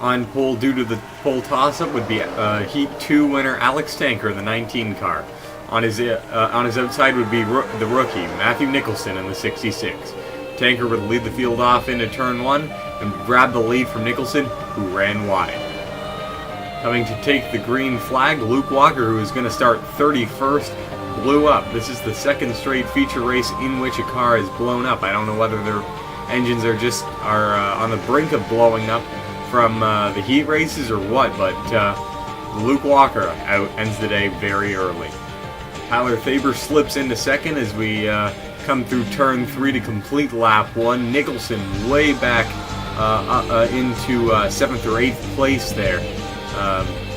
On pole, due to the pole toss-up, would be Heat 2 winner Alex Tanker in the 19 car. On his outside would be the rookie Matthew Nicholson in the 66. Tanker would lead the field off into turn 1 and grab the lead from Nicholson, who ran wide. Coming to take the green flag, Luke Walker, who is going to start 31st, blew up. This is the second straight feature race in which a car is blown up. I don't know whether their engines are on the brink of blowing up from the heat races or what, but Luke Walker ends the day very early. Tyler Faber slips into second as we come through turn 3 to complete lap 1. Nicholson way back into 7th or 8th place there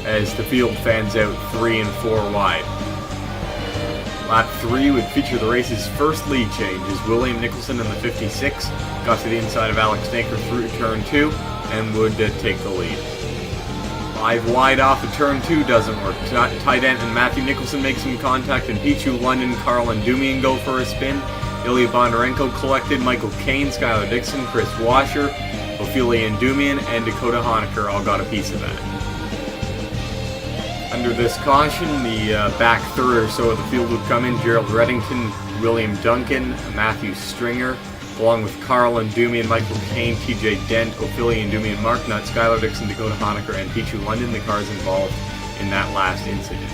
as the field fans out 3 and 4 wide. Lap 3 would feature the race's first lead change as William Nicholson in the 56 got to the inside of Alex Tanker through turn 2 and would take the lead. 5 wide off of turn 2 doesn't work. Tight end and Matthew Nicholson make some contact, and Pichu London, Carl and Dumian go for a spin. Ilya Bondarenko collected, Michael Cain, Skylar Dixon, Chris Washer, Ophelia Dumian, and Dakota Honecker all got a piece of that. Under this caution, the back third or so of the field would come in. Gerald Reddington, William Duncan, Matthew Stringer, along with Carl and Dumian, Michael Cain, TJ Dent, Ophelia Dumian, Mark Nutt, Skylar Dixon, Dakota Honecker, and Pichu London, the cars involved in that last incident.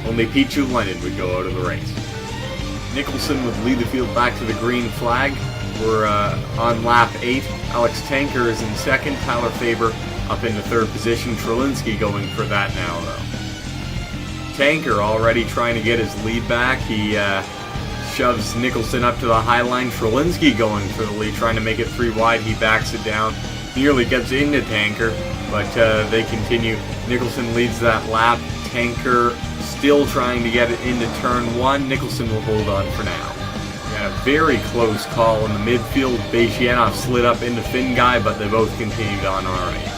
Only Pichu London would go out of the race. Nicholson would lead the field back to the green flag. We're on lap 8. Alex Tanker is in second, Tyler Faber up into third position. Trelinsky going for that now, though. Tanker already trying to get his lead back. He shoves Nicholson up to the high line. Trelinsky going for the lead, trying to make it 3 wide. He backs it down, nearly gets into Tanker, but they continue. Nicholson leads that lap. Tanker still trying to get it into turn 1. Nicholson will hold on for now. We got a very close call in the midfield. Bejianov slid up into Finn Guy, but they both continued on alright.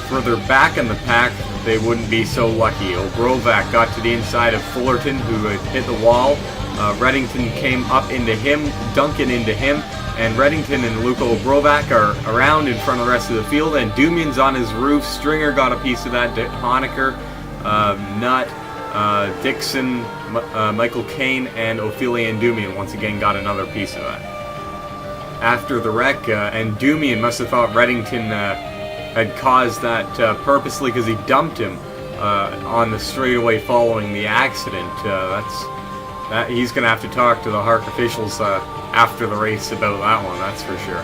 Further back in the pack, they wouldn't be so lucky. Obrovac got to the inside of Fullerton, who had hit the wall. Reddington came up into him, Duncan into him, and Reddington and Luca Obrovac are around in front of the rest of the field, and Dumian's on his roof. Stringer got a piece of that. Honecker, Nutt, Dixon, Michael Cain, and Ophelia and Dumian once again got another piece of that. After the wreck, and Dumian must have thought Reddington had caused that purposely because he dumped him on the straightaway following the accident. He's going to have to talk to the HARC officials after the race about that one, that's for sure.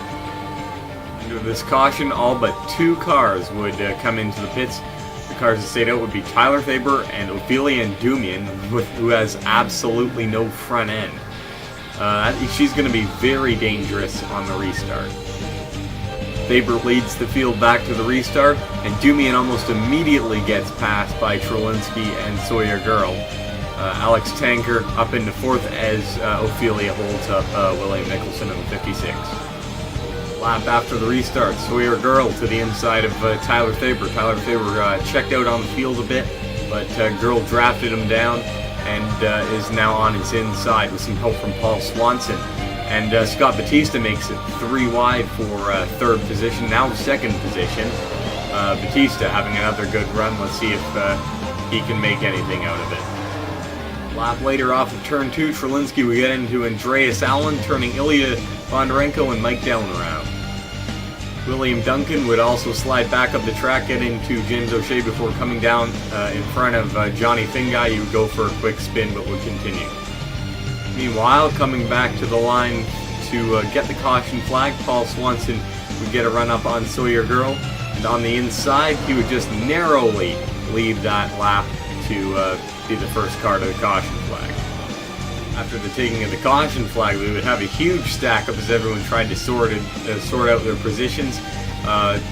Under this caution, all but 2 cars would come into the pits. The cars that stayed out would be Tyler Faber and Ophelia and Dumian, who has absolutely no front end. She's going to be very dangerous on the restart. Faber leads the field back to the restart, and Dumian almost immediately gets passed by Trelinsky and Sawyer Girl. Alex Tanker up into 4th as Ophelia holds up William Nicholson in the 56. Lap after the restart, Sawyer Girl to the inside of Tyler Faber. Tyler Faber checked out on the field a bit, but Girl drafted him down and is now on his inside with some help from Paul Swanson. And Scott Batista makes it 3 wide for 3rd position, now 2nd position. Batista having another good run. Let's see if he can make anything out of it. Lap later off of turn 2, Trelinsky will get into Andreas Allen, turning Ilya Bondarenko and Mike Downe around. William Duncan would also slide back up the track, get into James O'Shea before coming down in front of Johnny Finguy. He would go for a quick spin, but would continue. Meanwhile, coming back to the line to get the caution flag, Paul Swanson would get a run up on Sawyer Girl, and on the inside, he would just narrowly lead that lap to be the first car to the caution flag. After the taking of the caution flag, we would have a huge stack up as everyone tried to sort out their positions.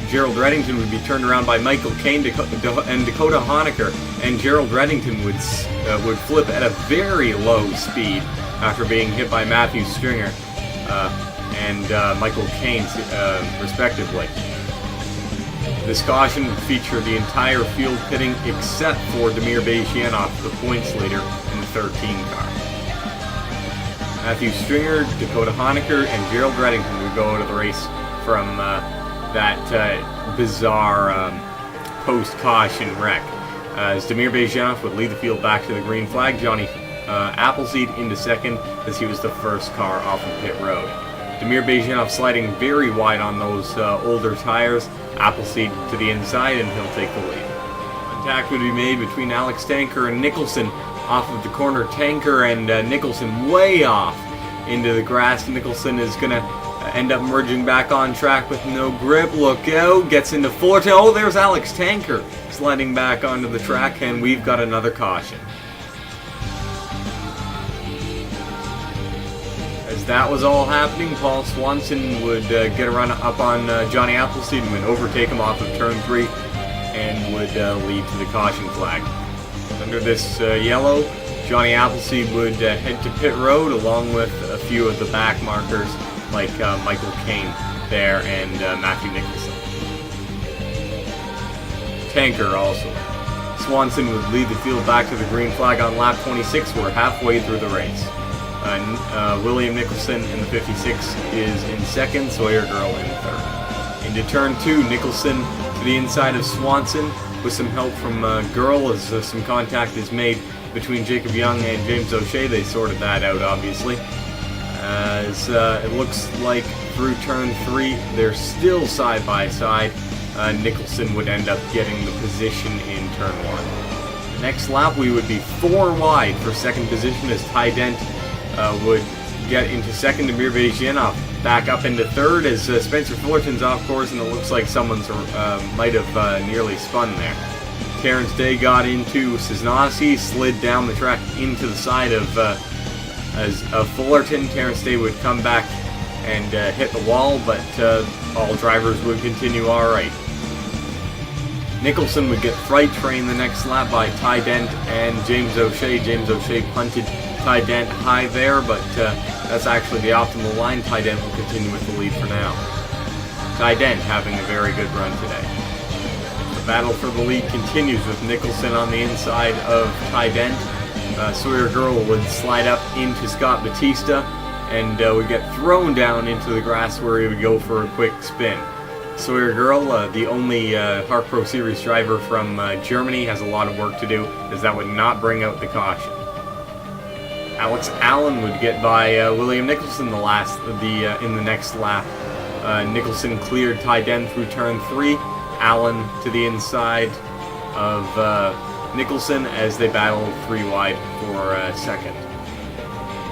Gerald Reddington would be turned around by Michael Cain and Dakota Honecker, and Gerald Reddington would flip at a very low speed after being hit by Matthew Stringer and Michael Cain, respectively. This caution would feature the entire field pitting except for Damir Bejianov, the points leader in the 13 car. Matthew Stringer, Dakota Honecker, and Gerald Reddington would go out of the race from that bizarre post-caution wreck. As Damir Bejjanov would lead the field back to the green flag, Johnny Appleseed into second as he was the first car off of pit road. Damir Bejjanov sliding very wide on those older tires. Appleseed to the inside, and he'll take the lead. Contact would be made between Alex Tanker and Nicholson off of the corner. Tanker and Nicholson way off into the grass. Nicholson is going to end up merging back on track with no grip. Look out, gets into Fullerton. Oh, there's Alex Tanker sliding back onto the track, and we've got another caution. As that was all happening, Paul Swanson would get a run up on Johnny Appleseed and would overtake him off of turn 3 and would lead to the caution flag. Under this yellow, Johnny Appleseed would head to pit road along with a few of the back markers like Michael Caine there and Matthew Nicholson. Tanker also. Swanson would lead the field back to the green flag on lap 26. We're halfway through the race. William Nicholson in the 56 is in second, Sawyer Girl in third. Into turn 2, Nicholson to the inside of Swanson with some help from Girl as some contact is made between Jacob Young and James O'Shea. They sorted that out, obviously. As it looks like through turn 3, they're still side by side. Nicholson would end up getting the position in turn 1. The next lap, we would be 4 wide for second position as Ty Dent would get into second. Damir Bejjanov back up into third as Spencer Fullerton's off course, and it looks like someone's might have nearly spun there. Terrence Day got into Cisnassi, slid down the track into the side of Fullerton. Terrence Day would come back and hit the wall, but all drivers would continue all right. Nicholson would get freight trained the next lap by Ty Dent and James O'Shea. James O'Shea punted Ty Dent high there, but that's actually the optimal line. Ty Dent will continue with the lead for now. Ty Dent having a very good run today. The battle for the lead continues with Nicholson on the inside of Ty Dent. Sawyer Girl would slide up into Scott Batista and would get thrown down into the grass where he would go for a quick spin. Sawyer Girl, the only HARC Pro Series driver from Germany, has a lot of work to do, as that would not bring out the caution. Alex Allen would get by William Nicholson in the next lap. Nicholson cleared Ty Dent through turn 3. Allen to the inside of Nicholson as they battled 3 wide for second.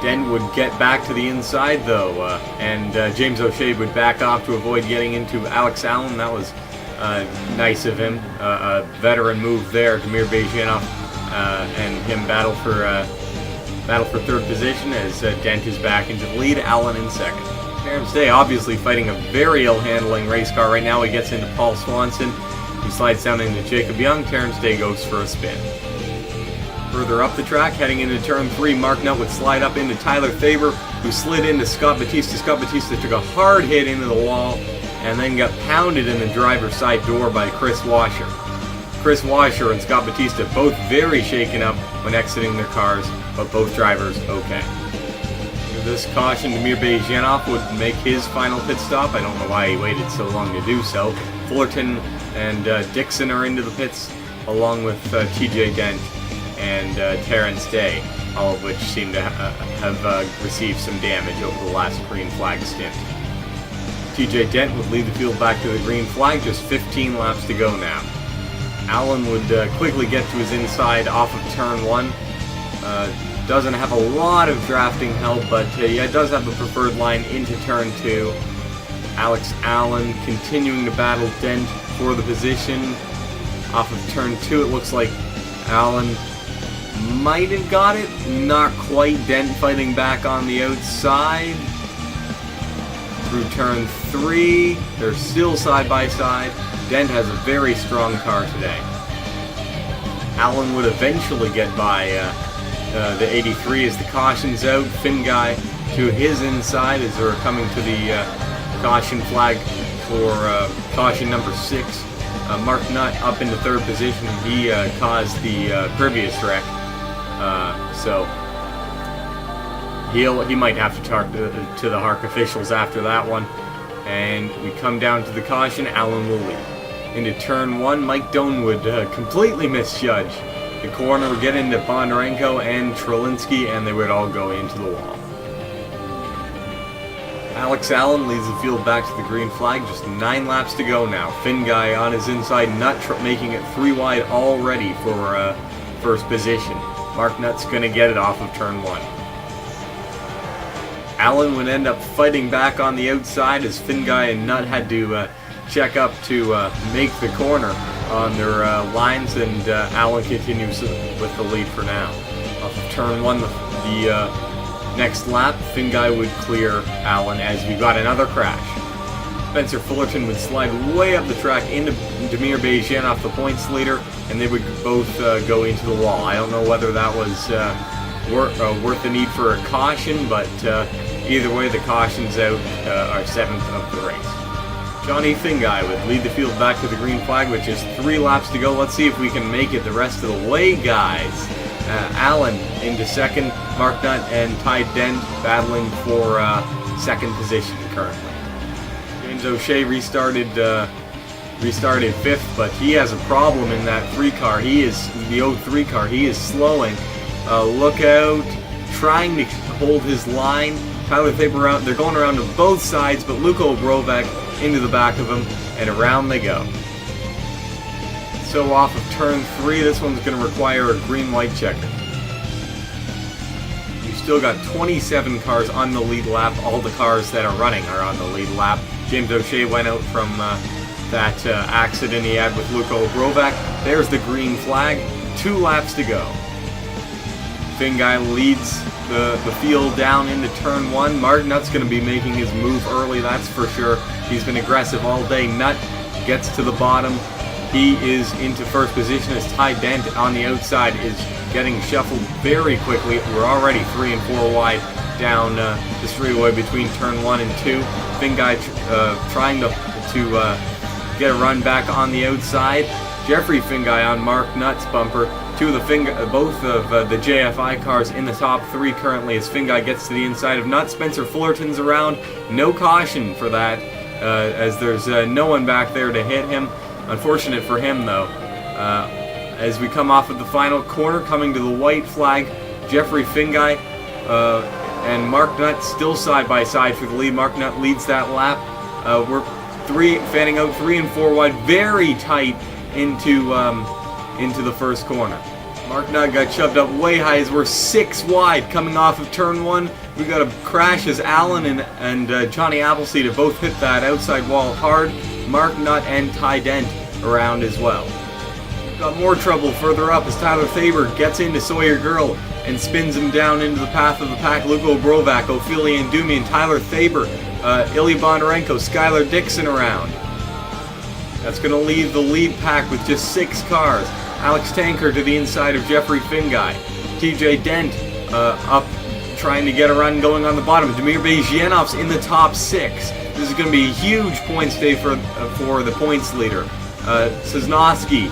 Dent would get back to the inside though, and James O'Shea would back off to avoid getting into Alex Allen. That was nice of him. A veteran move there. Damir Bejjanov and him battle for third position as Dent is back into the lead. Allen in second. Terrence Day obviously fighting a very ill-handling race car right now. He gets into Paul Swanson. He slides down into Jacob Young. Terrence Day goes for a spin. Further up the track, heading into turn 3, Mark Nutt would slide up into Tyler Faber, who slid into Scott Batista. Scott Batista took a hard hit into the wall and then got pounded in the driver's side door by Chris Washer. Chris Washer and Scott Batista both very shaken up when exiting their cars, but both drivers okay. With this caution, Damir Bejjanov would make his final pit stop. I don't know why he waited so long to do so. Fullerton and Dixon are into the pits, along with TJ Dent and Terrence Day, all of which seem to have received some damage over the last green flag stint. TJ Dent would lead the field back to the green flag, just 15 laps to go now. Allen would quickly get to his inside off of turn 1. Doesn't have a lot of drafting help, but yeah, does have the preferred line into turn 2. Alex Allen continuing to battle Dent for the position. Off of turn 2, it looks like Allen might have got it, not quite. Dent fighting back on the outside. Through turn 3, they're still side by side. Dent has a very strong car today. Allen would eventually get by the 83 as the caution's out. Finn Guy to his inside as they're coming to the caution flag for caution number 6. Mark Nutt up into third position. He caused the previous wreck, so he might have to talk to the HARC officials after that one. And we come down to the caution, Allen will lead. Into turn 1, Mike Doan would completely misjudge the corner, would get into Bondarenko and Trelinsky, and they would all go into the wall. Alex Allen leads the field back to the green flag, just 9 laps to go now. Finn Guy on his inside, Nutt making it 3 wide already for first position. Mark Nutt's going to get it off of turn 1. Allen would end up fighting back on the outside as Finn Guy and Nutt had to check up to make the corner on their lines, and Allen continues with the lead for now. Off of turn 1, the next lap, Finn Guy would clear Allen as we got another crash. Spencer Fullerton would slide way up the track into Damir Bejian off the points leader, and they would both go into the wall. I don't know whether that was worth the need for a caution, but either way, the caution's out, our 7th of the race. Johnny Finn Guy would lead the field back to the green flag with just 3 laps to go. Let's see if we can make it the rest of the way, guys. Allen into second, Mark Nutt and Ty Dent battling for second position currently. James O'Shea restarted 5th, but he has a problem in that 3 car. He is the 03 car. He is slowing. Look out, trying to hold his line. Tyler Faber around. They're going around to both sides, but Luko Brovek into the back of him, and around they go. So off of turn 3, this one's going to require a green-white checker. We've still got 27 cars on the lead lap. All the cars that are running are on the lead lap. James O'Shea went out from that accident he had with Luko Brovek. There's the green flag. 2 laps to go. Finn Guy leads the field down into turn 1. Mark Nutt's going to be making his move early, that's for sure. He's been aggressive all day. Nutt gets to the bottom. He is into first position as Ty Dent on the outside is getting shuffled very quickly. We're already 3 and 4 wide down the straightaway between turn 1 and 2. Finn Guy trying to get a run back on the outside. Jeffrey Finn Guy on Mark Nutt's bumper. Both of the JFI cars in the top 3 currently as Finn Guy gets to the inside of Nutt. Spencer Fullerton's around. No caution for that as there's no one back there to hit him. Unfortunate for him, though. As we come off of the final corner, coming to the white flag, Jeffrey Finn Guy and Mark Nutt still side by side for the lead. Mark Nutt leads that lap. We're fanning out 3 and 4 wide, very tight into the first corner. Mark Nutt got shoved up way high as we're 6 wide coming off of turn 1. We got a crash as Allen and Johnny Appleseed have both hit that outside wall hard. Mark Nutt and Ty Dent around as well. Got more trouble further up as Tyler Faber gets into Sawyer Girl and spins him down into the path of the pack. Luko Brovak, Ophelia Ndumian, Tyler Faber, Ilya Bondarenko, Skylar Dixon around. That's going to leave the lead pack with just 6 cars. Alex Tanker to the inside of Jeffrey Finn Guy. TJ Dent up trying to get a run going on the bottom. Damir Bezhienov's in the top 6. This is going to be a huge points day for the points leader. Cisnowski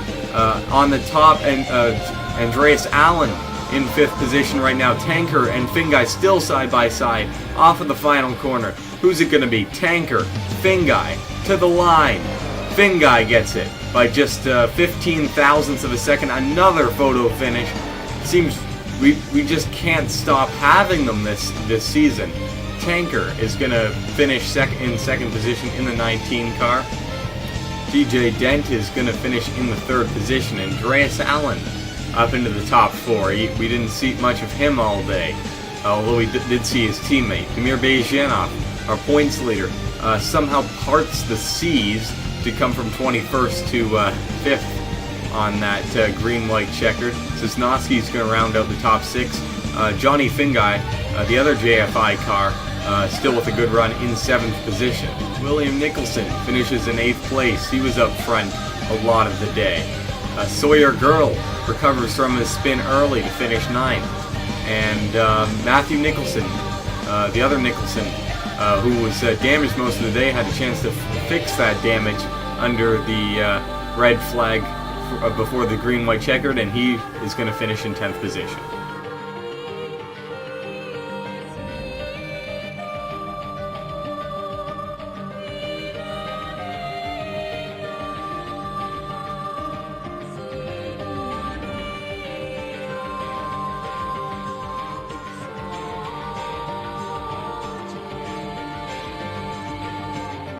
on the top, and Andreas Allen in 5th position right now. Tanker and Finn Guy still side by side off of the final corner. Who's it going to be? Tanker, Finn Guy to the line. Finn Guy gets it by just 15 thousandths of a second. Another photo finish. Seems we just can't stop having them this season. Tanker is going to finish in second position in the 19 car. TJ Dent is going to finish in the 3rd position. Andreas Allen up into the top 4. We didn't see much of him all day, although we did see his teammate. Damir Bezhienov, our points leader, somehow parts the C's to come from 21st to 5th on that green-white checkered. Cisnowski's going to round out the top 6. Johnny Finn Guy, the other JFI car, still with a good run in 7th position. William Nicholson finishes in 8th place. He was up front a lot of the day. Sawyer Girl recovers from his spin early to finish 9th. And Matthew Nicholson, the other Nicholson, who was damaged most of the day, had a chance to fix that damage under the red flag before the green-white checkered, and he is going to finish in 10th position.